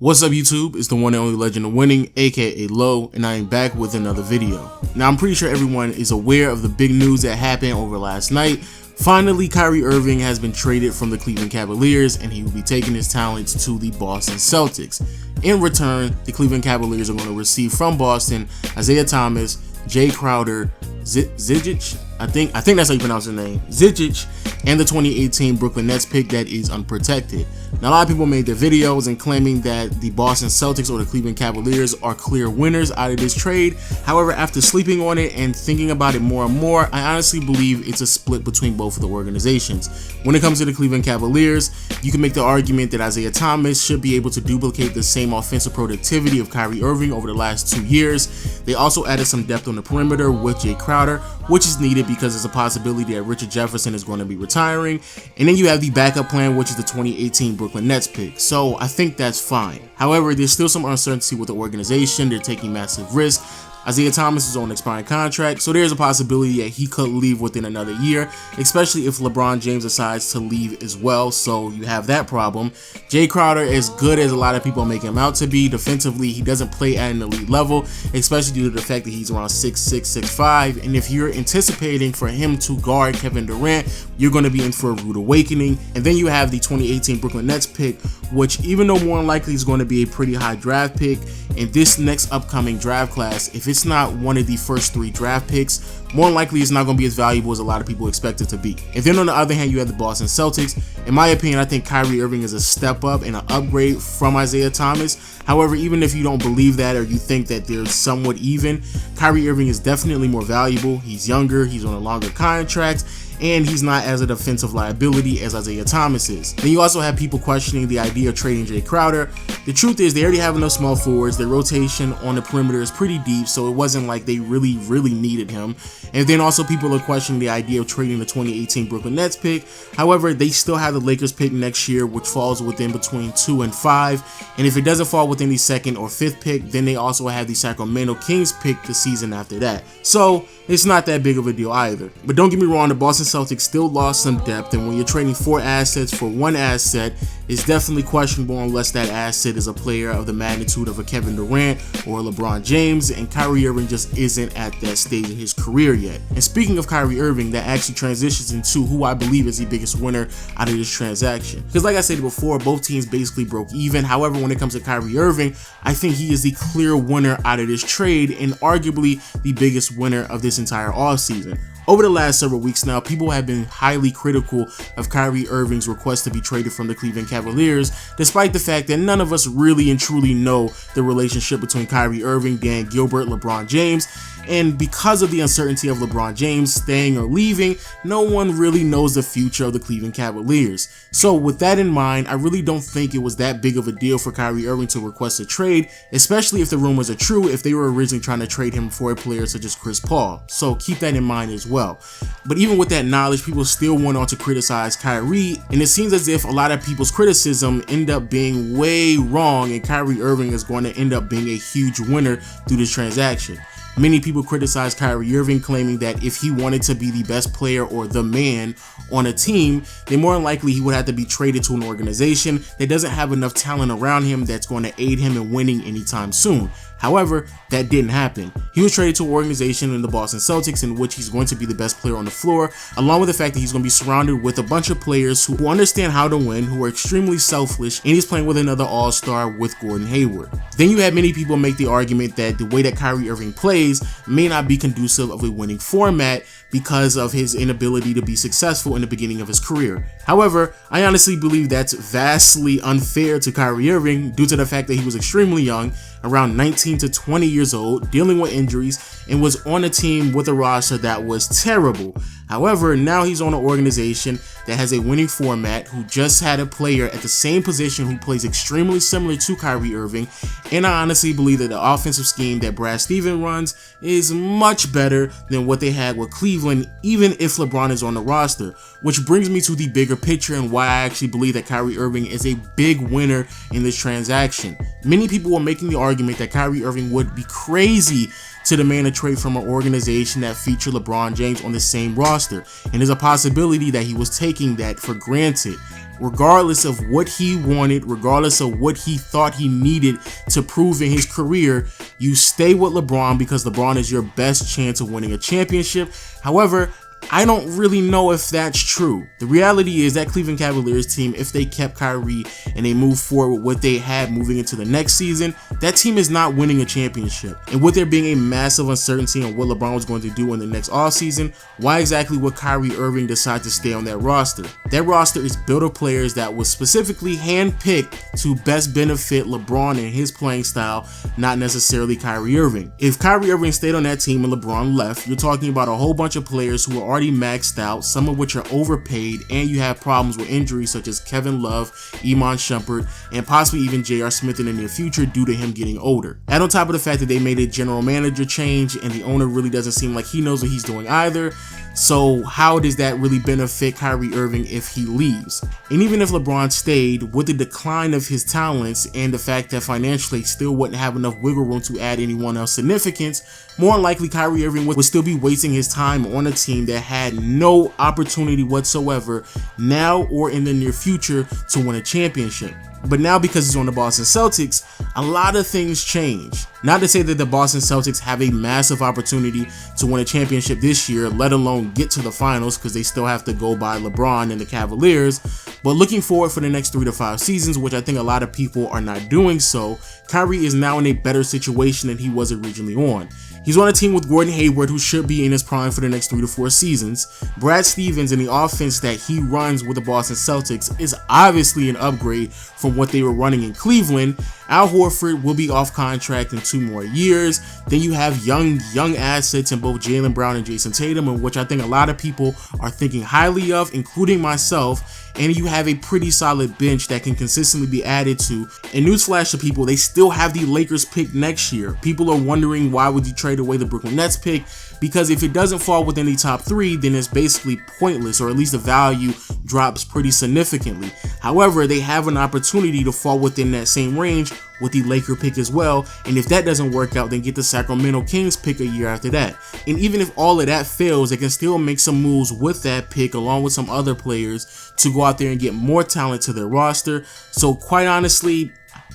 What's up YouTube, it's the one and only legend of winning, aka Low, and I am back with another video. Now I'm pretty sure everyone is aware of the big news that happened over last night. Finally, Kyrie Irving has been traded from the Cleveland Cavaliers and he will be taking his talents to the Boston Celtics. In return, the Cleveland Cavaliers are going to receive from Boston Isaiah Thomas, Jay Crowder, Zizic, I think that's how you pronounce his name, Zizic, and the 2018 Brooklyn Nets pick that is unprotected. Now, a lot of people made their videos and claiming that the Boston Celtics or the Cleveland Cavaliers are clear winners out of this trade. However, after sleeping on it and thinking about it more and more, I honestly believe it's a split between both of the organizations. When it comes to the Cleveland Cavaliers, you can make the argument that Isaiah Thomas should be able to duplicate the same offensive productivity of Kyrie Irving over the last 2 years. They also added some depth on the perimeter with Jay Crowder, which is needed because there's a possibility that Richard Jefferson is going to be retiring. And then you have the backup plan, which is the 2018 Brooklyn Nets pick. So I think that's fine. However, there's still some uncertainty with the organization. They're taking massive risks. Isaiah Thomas is on an expiring contract, so there's a possibility that he could leave within another year, especially if LeBron James decides to leave as well, so you have that problem. Jay Crowder, as good as a lot of people make him out to be, defensively, he doesn't play at an elite level, especially due to the fact that he's around 6'6", 6'5", and if you're anticipating for him to guard Kevin Durant, you're going to be in for a rude awakening. And then you have the 2018 Brooklyn Nets pick, which even though more than likely is going to be a pretty high draft pick, in this next upcoming draft class, if it's not one of the first 3 draft picks, more than likely it's not going to be as valuable as a lot of people expect it to be. And then on the other hand, you have the Boston Celtics. In my opinion, I think Kyrie Irving is a step up and an upgrade from Isaiah Thomas. However, even if you don't believe that or you think that they're somewhat even, Kyrie Irving is definitely more valuable. He's younger, he's on a longer contract, and he's not as a defensive liability as Isaiah Thomas is. Then you also have people questioning the idea of trading Jay Crowder. The truth is they already have enough small forwards. Their rotation on the perimeter is pretty deep, so it wasn't like they really needed him. And then also people are questioning the idea of trading the 2018 Brooklyn Nets pick. However, they still have the Lakers pick next year, which falls within between 2 and 5. And if it doesn't fall within the 2nd or 5th pick, then they also have the Sacramento Kings pick the season after that. So it's not that big of a deal either. But don't get me wrong, the Boston Celtics still lost some depth, and when you're trading 4 assets for 1 asset, it's definitely questionable unless that asset is a player of the magnitude of a Kevin Durant or LeBron James, and Kyrie Irving just isn't at that stage in his career yet. And speaking of Kyrie Irving, that actually transitions into who I believe is the biggest winner out of this transaction. Because like I said before, both teams basically broke even. However, when it comes to Kyrie Irving, I think he is the clear winner out of this trade and arguably the biggest winner of this entire offseason. Over the last several weeks now, people have been highly critical of Kyrie Irving's request to be traded from the Cleveland Cavaliers, despite the fact that none of us really and truly know the relationship between Kyrie Irving, Dan Gilbert, LeBron James, and because of the uncertainty of LeBron James staying or leaving, no one really knows the future of the Cleveland Cavaliers. So with that in mind, I really don't think it was that big of a deal for Kyrie Irving to request a trade, especially if the rumors are true, if they were originally trying to trade him for a player such as Chris Paul. So keep that in mind as well. But even with that knowledge, people still went on to criticize Kyrie, and it seems as if a lot of people's criticism end up being way wrong, and Kyrie Irving is going to end up being a huge winner through this transaction. Many people criticize Kyrie Irving, claiming that if he wanted to be the best player or the man on a team, then more than likely he would have to be traded to an organization that doesn't have enough talent around him that's going to aid him in winning anytime soon. However, that didn't happen. He was traded to an organization in the Boston Celtics in which he's going to be the best player on the floor, along with the fact that he's going to be surrounded with a bunch of players who understand how to win, who are extremely selfish, and he's playing with another all-star with Gordon Hayward. Then you have many people make the argument that the way that Kyrie Irving plays may not be conducive of a winning format because of his inability to be successful in the beginning of his career. However, I honestly believe that's vastly unfair to Kyrie Irving due to the fact that he was extremely young, around 19 to 20 years old, dealing with injuries, and was on a team with a roster that was terrible. However, now he's on an organization that has a winning format, who just had a player at the same position who plays extremely similar to Kyrie Irving, and I honestly believe that the offensive scheme that Brad Stevens runs is much better than what they had with Cleveland, even if LeBron is on the roster. Which brings me to the bigger picture and why I actually believe that Kyrie Irving is a big winner in this transaction. Many people were making the argument that Kyrie Irving would be crazy to demand a trade from an organization that featured LeBron James on the same roster. And there's a possibility that he was taking that for granted. Regardless of what he wanted, regardless of what he thought he needed to prove in his career, you stay with LeBron because LeBron is your best chance of winning a championship. However, I don't really know if that's true. The reality is that Cleveland Cavaliers team, if they kept Kyrie and they moved forward with what they had moving into the next season, that team is not winning a championship. And with there being a massive uncertainty on what LeBron was going to do in the next offseason, why exactly would Kyrie Irving decide to stay on that roster? That roster is built of players that was specifically handpicked to best benefit LeBron and his playing style, not necessarily Kyrie Irving. If Kyrie Irving stayed on that team and LeBron left, you're talking about a whole bunch of players who are already maxed out, some of which are overpaid, and you have problems with injuries such as Kevin Love, Iman Shumpert, and possibly even J.R. Smith in the near future due to him getting older. Add on top of the fact that they made a general manager change and the owner really doesn't seem like he knows what he's doing either. So how does that really benefit Kyrie Irving if he leaves? And even if LeBron stayed, with the decline of his talents and the fact that financially he still wouldn't have enough wiggle room to add anyone else significance, more than likely Kyrie Irving would still be wasting his time on a team that had no opportunity whatsoever now or in the near future to win a championship. But now, because he's on the Boston Celtics, a lot of things change. Not to say that the Boston Celtics have a massive opportunity to win a championship this year, let alone get to the finals, because they still have to go by LeBron and the Cavaliers. But looking forward for the next 3 to 5 seasons, which I think a lot of people are not doing so, Kyrie is now in a better situation than he was originally on. He's on a team with Gordon Hayward, who should be in his prime for the next 3 to 4 seasons. Brad Stevens and the offense that he runs with the Boston Celtics is obviously an upgrade from what they were running in Cleveland. Al Horford will be off contract in 2 more years. Then you have young assets in both Jaylen Brown and Jason Tatum, in which I think a lot of people are thinking highly of, including myself. And you have a pretty solid bench that can consistently be added to. And newsflash to people, they still have the Lakers pick next year. People are wondering, why would you trade away the Brooklyn Nets pick? Because if it doesn't fall within the top 3, then it's basically pointless, or at least the value drops pretty significantly. However, they have an opportunity to fall within that same range with the Laker pick as well, and if that doesn't work out, then get the Sacramento Kings pick a year after that. And even if all of that fails, they can still make some moves with that pick along with some other players to go out there and get more talent to their roster. So quite honestly,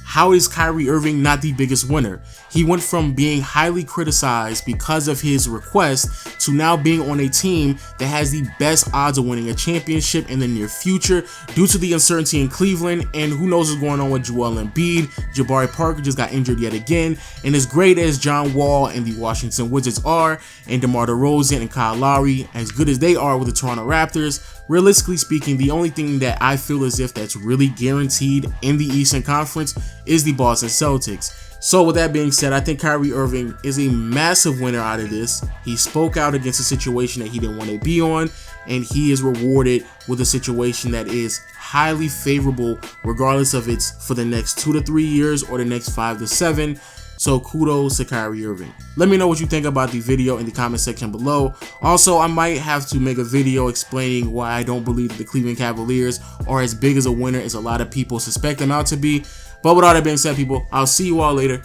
how is Kyrie Irving not the biggest winner? He went from being highly criticized because of his request to now being on a team that has the best odds of winning a championship in the near future due to the uncertainty in Cleveland, and who knows what's going on with Joel Embiid. Jabari Parker just got injured yet again, and as great as John Wall and the Washington Wizards are, and DeMar DeRozan and Kyle Lowry, as good as they are with the Toronto Raptors, realistically speaking, the only thing that I feel as if that's really guaranteed in the Eastern Conference is the Boston Celtics. So with that being said, I think Kyrie Irving is a massive winner out of this. He spoke out against a situation that he didn't want to be on, and he is rewarded with a situation that is highly favorable, regardless of it's for the next 2 to 3 years or the next 5 to 7. So kudos to Kyrie Irving. Let me know what you think about the video in the comment section below. Also, I might have to make a video explaining why I don't believe that the Cleveland Cavaliers are as big as a winner as a lot of people suspect them out to be. But with all that being said, people, I'll see you all later.